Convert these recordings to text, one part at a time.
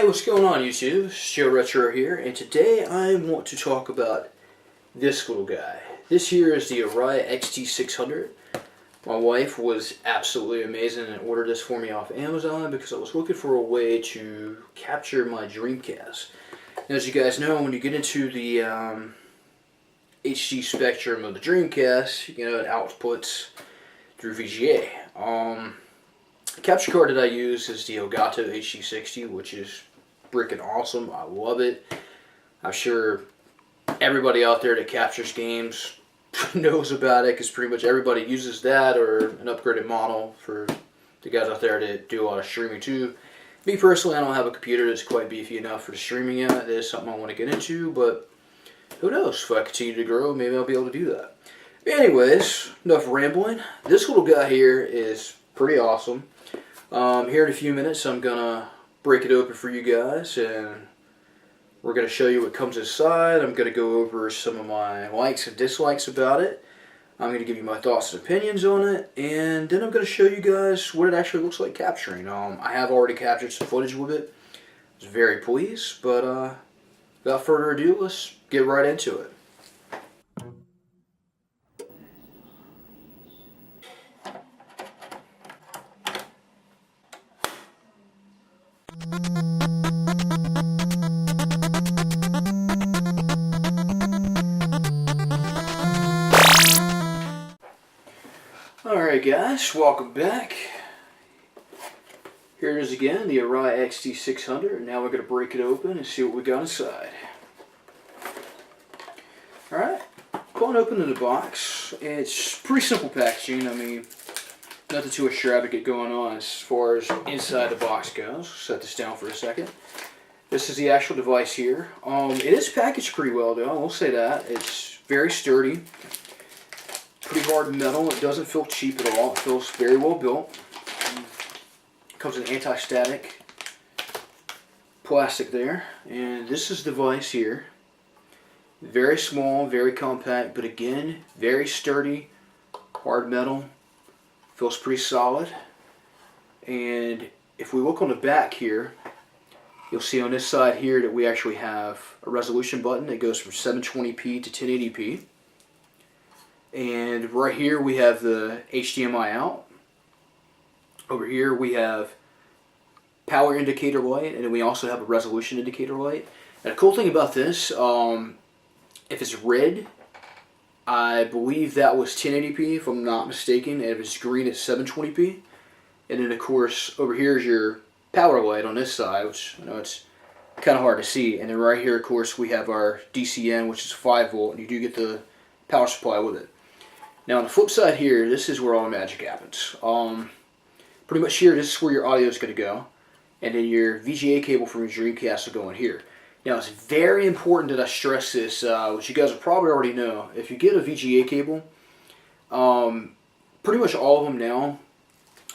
what's going on YouTube? It's Joe Retro here, and today I want to talk about this little guy. This here is the Orei XD 600. My wife was absolutely amazing and ordered this for me off Amazon because I was looking for a way to capture my Dreamcast. And as you guys know, when you get into the HD spectrum of the Dreamcast, you know, it outputs through VGA. The capture card that I use is the Elgato HD60, which is freaking awesome. I love it. I'm sure everybody out there that captures games knows about it because pretty much everybody uses that or an upgraded model for the guys out there that do a lot of streaming too. Me personally, I don't have a computer that's quite beefy enough for the streaming yet. That is something I want to get into, but who knows? If I continue to grow, maybe I'll be able to do that. Anyways, enough rambling. This little guy here is pretty awesome. Here in a few minutes I'm gonna break it open for you guys and we're gonna show you what comes inside. I'm gonna go over some of my likes and dislikes about it. I'm gonna give you my thoughts and opinions on it, and then I'm gonna show you guys what it actually looks like capturing. I have already captured some footage with it. I was very pleased, but without further ado, let's get right into it. Alright guys, welcome back. Here it is again, the Orei XD 600. Now we're going to break it open and see what we got inside. Alright, going open in the box. It's pretty simple packaging. I mean, nothing too extravagant going on as far as inside the box goes. Set this down for a second. This is the actual device here. It is packaged pretty well though, I will say that. It's very sturdy. Pretty hard metal. It doesn't feel cheap at all. It feels very well built. It comes in anti-static plastic there. And this is the device here. Very small, very compact, but again, very sturdy, hard metal. Feels pretty solid. And if we look on the back here, you'll see on this side here that we actually have a resolution button that goes from 720p to 1080p. And right here we have the HDMI out. Over here we have power indicator light, and then we also have a resolution indicator light. And the cool thing about this, if it's red, I believe that was 1080p if I'm not mistaken, and if it's green it's 720p. And then of course over here is your power light on this side, which I know it's kind of hard to see. And then right here of course we have our DCN, which is 5 volt, and you do get the power supply with it. Now on the flip side here, this is where all the magic happens. Pretty much here, this is where your audio is going to go, and then your VGA cable from your Dreamcast will go in here. Now it's very important that I stress this, which you guys will probably already know. If you get a VGA cable, pretty much all of them now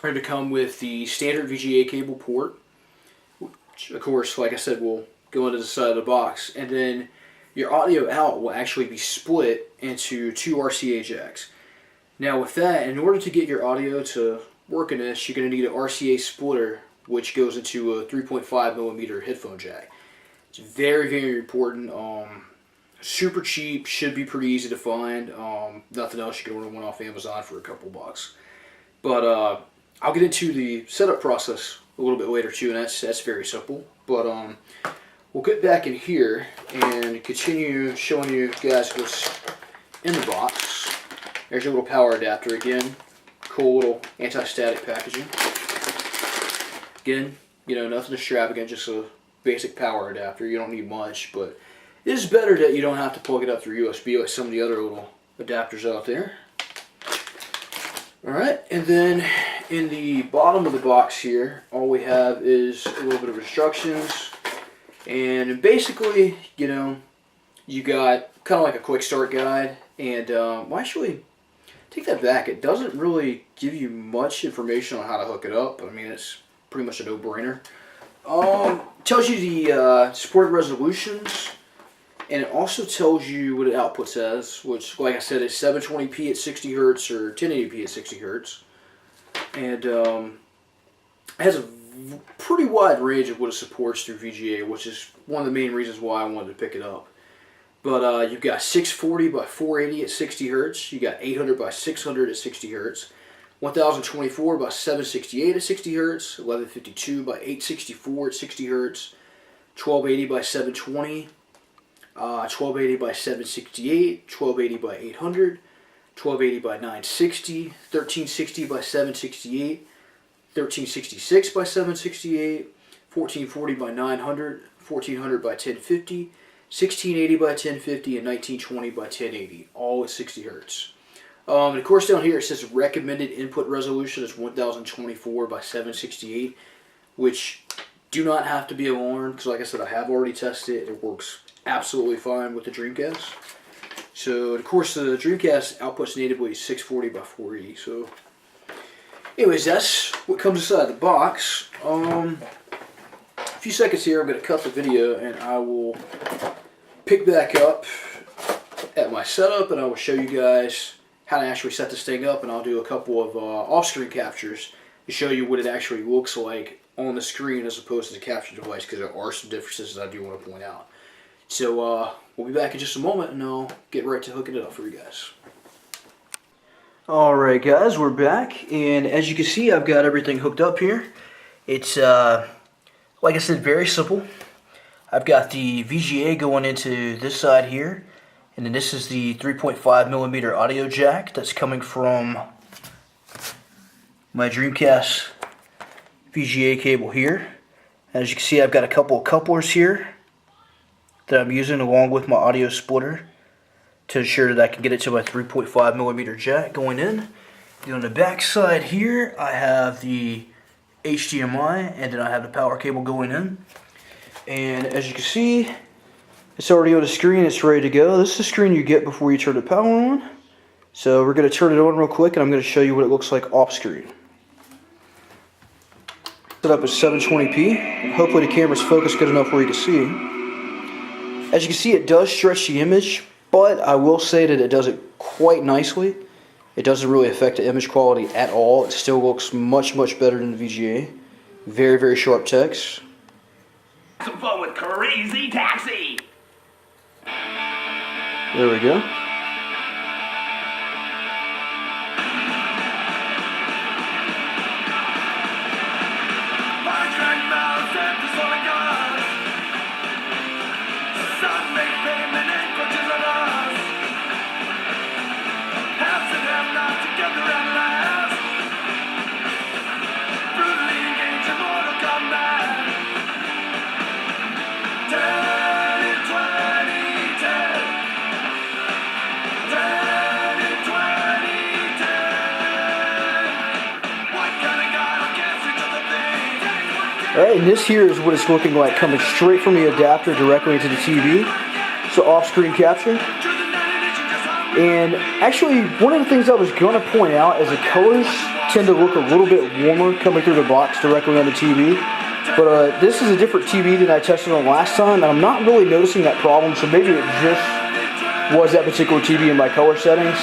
are going to come with the standard VGA cable port, which of course, like I said, will go into the side of the box, and then your audio out will actually be split into 2 RCA jacks. Now with that, in order to get your audio to work in this, you're going to need an RCA splitter, which goes into a 3.5mm headphone jack. It's very, very important. Super cheap, should be pretty easy to find. Nothing else, you can order one off Amazon for a couple bucks. But I'll get into the setup process a little bit later too, and that's very simple. But we'll get back in here and continue showing you guys what's in the box. There's your little power adapter again. Cool little anti-static packaging. Again, you know, nothing extravagant, just a basic power adapter. You don't need much, but it is better that you don't have to plug it up through USB like some of the other little adapters out there. Alright, and then in the bottom of the box here, all we have is a little bit of instructions. And basically, you know, you got kind of like a quick start guide. And, well, actually, take that back. It doesn't really give you much information on how to hook it up. I mean, it's pretty much a no-brainer. Tells you the supported resolutions, and it also tells you what it outputs as, which, like I said, is 720p at 60 hertz or 1080p at 60 hertz. And it has a pretty wide range of what it supports through VGA, which is one of the main reasons why I wanted to pick it up. But you've got 640 by 480 at 60 hertz. You got 800 by 600 at 60 hertz. 1024 by 768 at 60 hertz. 1152 by 864 at 60 hertz. 1280 by 720. 1280 by 768. 1280 by 800. 1280 by 960. 1360 by 768. 1366 by 768. 1440 by 900. 1400 by 1050. 1680 by 1050 and 1920 by 1080, all at 60 hertz. And of course down here it says recommended input resolution is 1024 by 768, which do not have to be alarmed because like I said, I have already tested it. It works absolutely fine with the Dreamcast. So of course the Dreamcast outputs natively 640 by 480. So anyways, that's what comes inside the box. A few seconds here, I'm going to cut the video and I will pick back up at my setup and I will show you guys how to actually set this thing up, and I'll do a couple of off-screen captures to show you what it actually looks like on the screen as opposed to the capture device, because there are some differences that I do want to point out. So we'll be back in just a moment and I'll get right to hooking it up for you guys. Alright guys, we're back, and as you can see I've got everything hooked up here. It's like I said, very simple. I've got the VGA going into this side here, and then this is the 3.5mm audio jack that's coming from my Dreamcast VGA cable here. As you can see, I've got a couple of couplers here that I'm using along with my audio splitter to ensure that I can get it to my 3.5mm jack going in. And on the back side here, I have the HDMI, and then I have the power cable going in. And as you can see, it's already on the screen, it's ready to go. This is the screen you get before you turn the power on. So we're going to turn it on real quick and I'm going to show you what it looks like off screen. Set up at 720p. Hopefully the camera's focused good enough where you can see. As you can see, it does stretch the image, but I will say that it does it quite nicely. It doesn't really affect the image quality at all. It still looks much better than the VGA. Very sharp text. Some fun with Crazy Taxi. There we go. Alright, and this here is what it's looking like coming straight from the adapter directly into the TV. So off-screen capture. And actually, one of the things I was going to point out is the colors tend to look a little bit warmer coming through the box directly on the TV. But this is a different TV than I tested on last time, and I'm not really noticing that problem, so maybe it just was that particular TV in my color settings.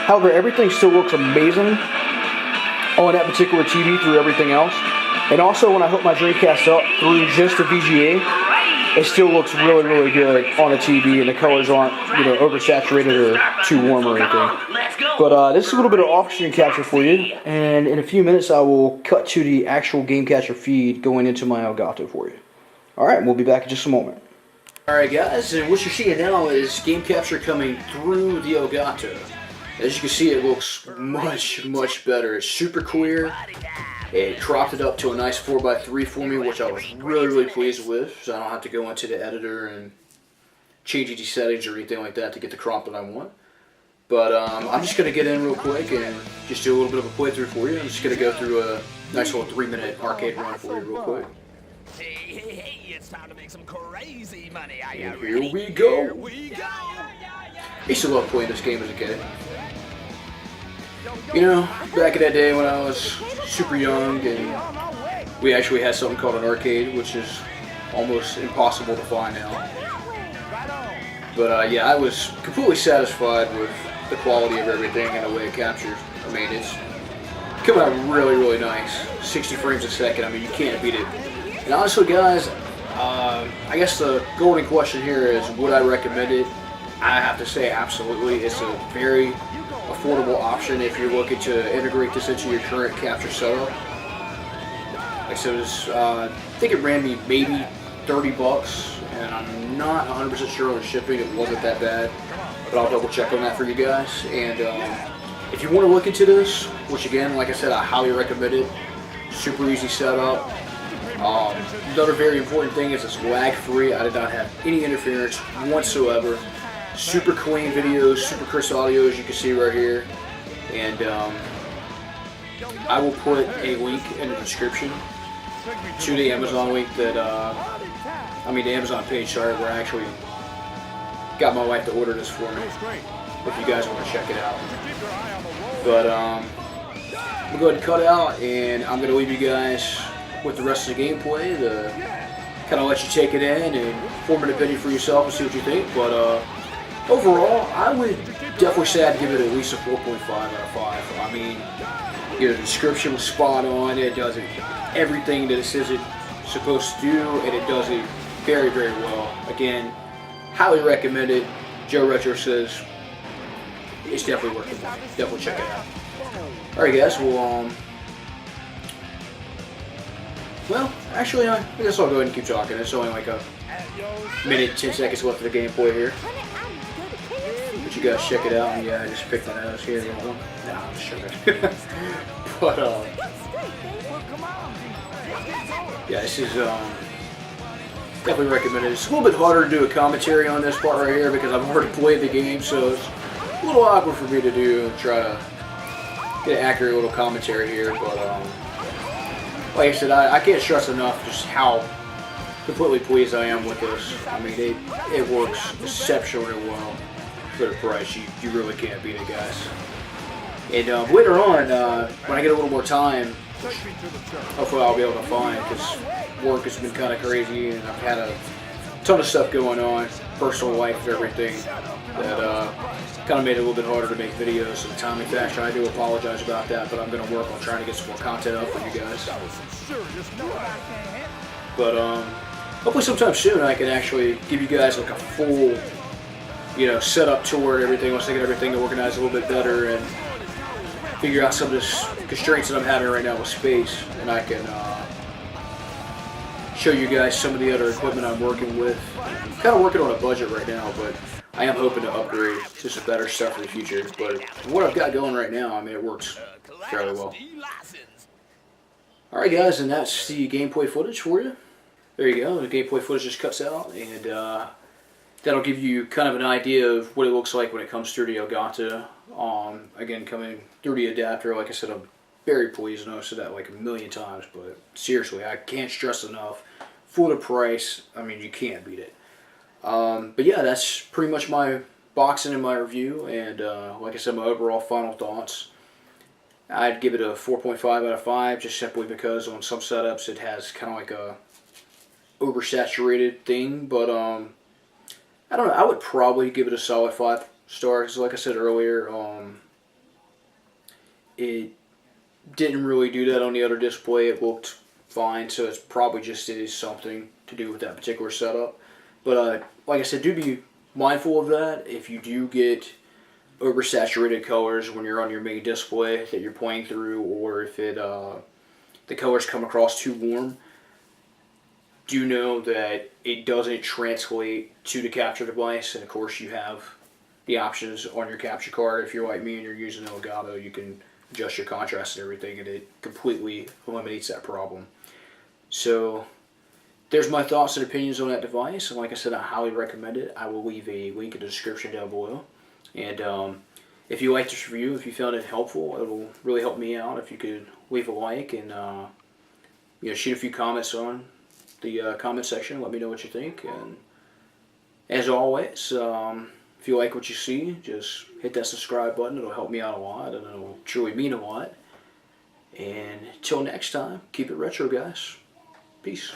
However, everything still looks amazing on that particular TV through everything else. And also, when I hook my Dreamcast up through just the VGA, it still looks really good on the TV, and the colors aren't, oversaturated or too warm or anything. But this is a little bit of off-screen capture for you, and in a few minutes I will cut to the actual game capture feed going into my Elgato for you. Alright, we'll be back in just a moment. Alright guys, and what you're seeing now is game capture coming through the Elgato. As you can see, it looks much better. It's super clear. It cropped it up to a nice 4:3 for me, which I was really pleased with, so I don't have to go into the editor and change any settings or anything like that to get the crop that I want. But I'm just going to get in real quick and just do a little bit of a playthrough for you. I'm just going to go through a nice little 3-minute arcade run for you real quick. Hey, it's time to make some crazy money. And here we go. I used to love playing this game as a kid. Back in that day when I was super young, and we actually had something called an arcade, which is almost impossible to find now. But yeah, I was completely satisfied with the quality of everything and the way it captures. I mean, Coming out really, really nice. 60 frames a second. I mean, you can't beat it. And honestly, guys, I guess the golden question here is, would I recommend it? I have to say, absolutely. It's a very affordable option if you're looking to integrate this into your current capture setup. Like I said, I think it ran me maybe 30 bucks, and I'm not 100% sure on the shipping. It wasn't that bad, but I'll double check on that for you guys. And if you want to look into this, which again, like I said, I highly recommend it. Super easy setup. Another very important thing is it's lag-free. I did not have any interference whatsoever. Super clean videos, super crisp audio, as you can see right here. And I will put a link in the description to the Amazon link that, the Amazon page, sorry, where I actually got my wife to order this for me, if you guys want to check it out. But I'm going to go ahead and cut out, and I'm going to leave you guys with the rest of the gameplay to kind of let you take it in and form an opinion for yourself and see what you think. But overall, I would definitely say I'd give it at least a 4.5 out of 5. I mean, the description was spot on. It does everything that it says it's supposed to do, and it does it very, very well. Again, highly recommend it. Joe Retro says it's definitely worth it. Definitely check it out. Alright guys, well, actually, I guess I'll go ahead and keep talking. It's only like a minute, 10 seconds left of the gameplay here. But you guys check it out, and yeah, I just picked my nose here. Nah, I'm just joking. But, yeah, this is, definitely recommended. It's a little bit harder to do a commentary on this part right here because I've already played the game, so it's a little awkward for me to do and try to get an accurate little commentary here. But, like I said, I can't stress enough just how completely pleased I am with this. I mean, it works exceptionally well for the price. You really can't beat it, guys. And later on, when I get a little more time, hopefully I'll be able to find, because work has been kind of crazy and I've had a ton of stuff going on, personal life and everything, that kind of made it a little bit harder to make videos in a timely fashion. I do apologize about that, but I'm going to work on trying to get some more content up for you guys. But hopefully sometime soon I can actually give you guys like a full, setup tour and everything once I get everything organized a little bit better and figure out some of this constraints that I'm having right now with space, and I can show you guys some of the other equipment I'm working with. I'm kind of working on a budget right now, but I am hoping to upgrade to some better stuff in the future. But what I've got going right now, I mean, it works fairly well. Alright guys, and that's the gameplay footage for you. There you go, the gameplay footage just cuts out, and that'll give you kind of an idea of what it looks like when it comes through the Elgato. Again, coming through the adapter, like I said, I'm very pleased. I know I said that like a million times, but seriously, I can't stress enough. For the price, I mean, you can't beat it. But yeah, that's pretty much my boxing and my review, and like I said, my overall final thoughts. I'd give it a 4.5 out of 5, just simply because on some setups it has kind of like a oversaturated thing, but I don't know, I would probably give it a solid 5 stars. Like I said earlier, it didn't really do that on the other display. It looked fine, so it's probably just is something to do with that particular setup. But like I said, do be mindful of that. If you do get oversaturated colors when you're on your main display that you're playing through, or if the colors come across too warm, do know that it doesn't translate to the capture device. And of course, you have the options on your capture card. If you're like me and you're using Elgato, you can adjust your contrast and everything, and it completely eliminates that problem. So there's my thoughts and opinions on that device, and like I said, I highly recommend it. I will leave a link in the description down below. And if you liked this review, if you found it helpful, it will really help me out if you could leave a like and shoot a few comments on the comment section. Let me know what you think. And as always, if you like what you see, just hit that subscribe button. It'll help me out a lot, and it'll truly mean a lot. And until next time, keep it retro, guys. Peace.